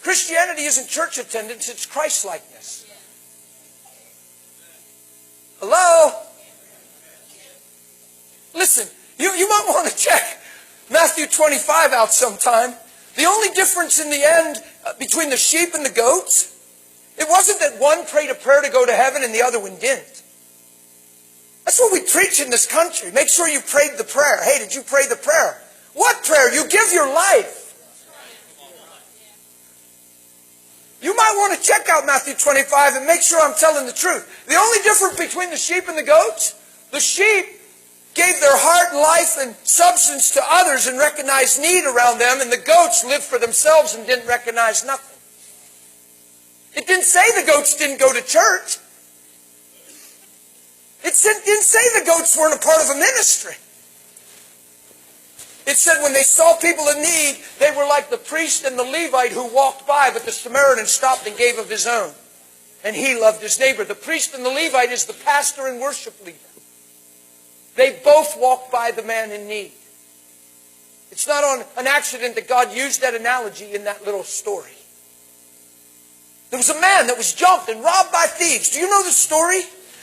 Christianity isn't church attendance, it's Christ-likeness. Hello? Listen, you might want to check Matthew 25 out sometime. The only difference in the end between the sheep and the goats, it wasn't that one prayed a prayer to go to heaven and the other one didn't. That's what we preach in this country. Make sure you prayed the prayer. Hey, did you pray the prayer? What prayer? You give your life. You might want to check out Matthew 25 and make sure I'm telling the truth. The only difference between the sheep and the goats, the sheep gave their heart, life, and substance to others and recognized need around them, and the goats lived for themselves and didn't recognize nothing. It didn't say the goats didn't go to church. It didn't say the goats weren't a part of a ministry. It said when they saw people in need, they were like the priest and the Levite who walked by, but the Samaritan stopped and gave of his own. And he loved his neighbor. The priest and the Levite is the pastor and worship leader. They both walked by the man in need. It's not on an accident that God used that analogy in that little story. There was a man that was jumped and robbed by thieves. Do you know the story?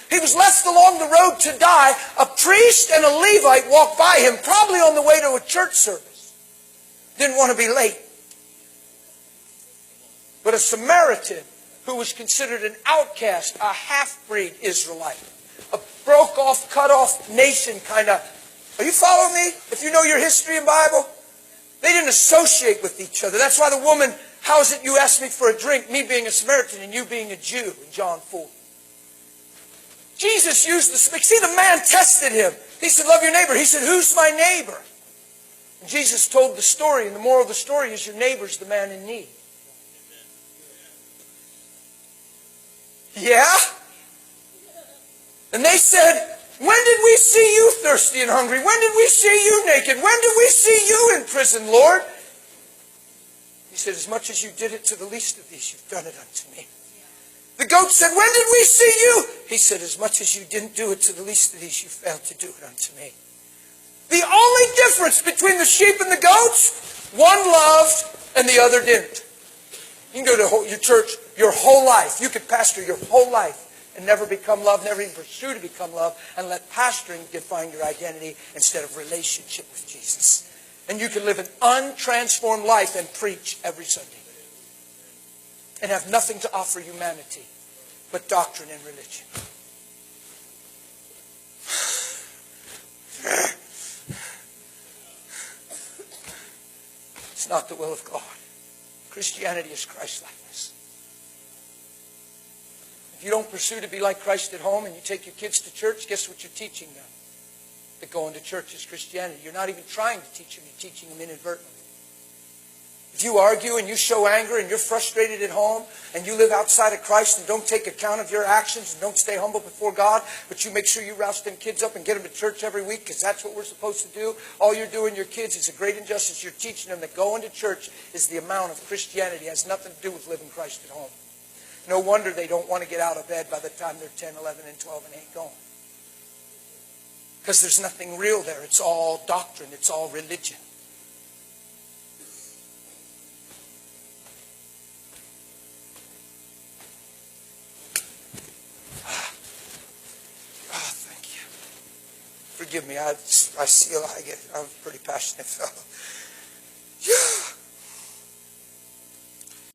He was left along the road to die. A priest and a Levite walked by him, probably on the way to a church service. Didn't want to be late. But a Samaritan, who was considered an outcast, a half-breed Israelite, a broke-off, cut-off nation kind of. Are you following me? If you know your history and Bible. They didn't associate with each other. That's why the woman, how is it you asked me for a drink, me being a Samaritan and you being a Jew, in John 4. Jesus used the... See, the man tested him. He said, love your neighbor. He said, who's my neighbor? And Jesus told the story, and the moral of the story is your neighbor's the man in need. Yeah? And they said, when did we see you thirsty and hungry? When did we see you naked? When did we see you in prison, Lord? He said, as much as you did it to the least of these, you've done it unto me. The goat said, when did we see you? He said, as much as you didn't do it to the least of these, you failed to do it unto me. The only difference between the sheep and the goats, one loved and the other didn't. You can go to your church your whole life. You could pastor your whole life and never become loved, never even pursue to become loved, and let pastoring define your identity instead of relationship with Jesus. And you can live an untransformed life and preach every Sunday. And have nothing to offer humanity but doctrine and religion. It's not the will of God. Christianity is Christ-likeness. If you don't pursue to be like Christ at home and you take your kids to church, guess what you're teaching them? That going to church is Christianity. You're not even trying to teach them, you're teaching them inadvertently. If you argue and you show anger and you're frustrated at home and you live outside of Christ and don't take account of your actions and don't stay humble before God, but you make sure you rouse them kids up and get them to church every week because that's what we're supposed to do, all you're doing your kids is a great injustice. You're teaching them that going to church is the amount of Christianity. It has nothing to do with living Christ at home. No wonder they don't want to get out of bed by the time they're 10, 11, and 12 and ain't going. Because there's nothing real there. It's all doctrine. It's all religion. Forgive me, I'm a pretty passionate fellow.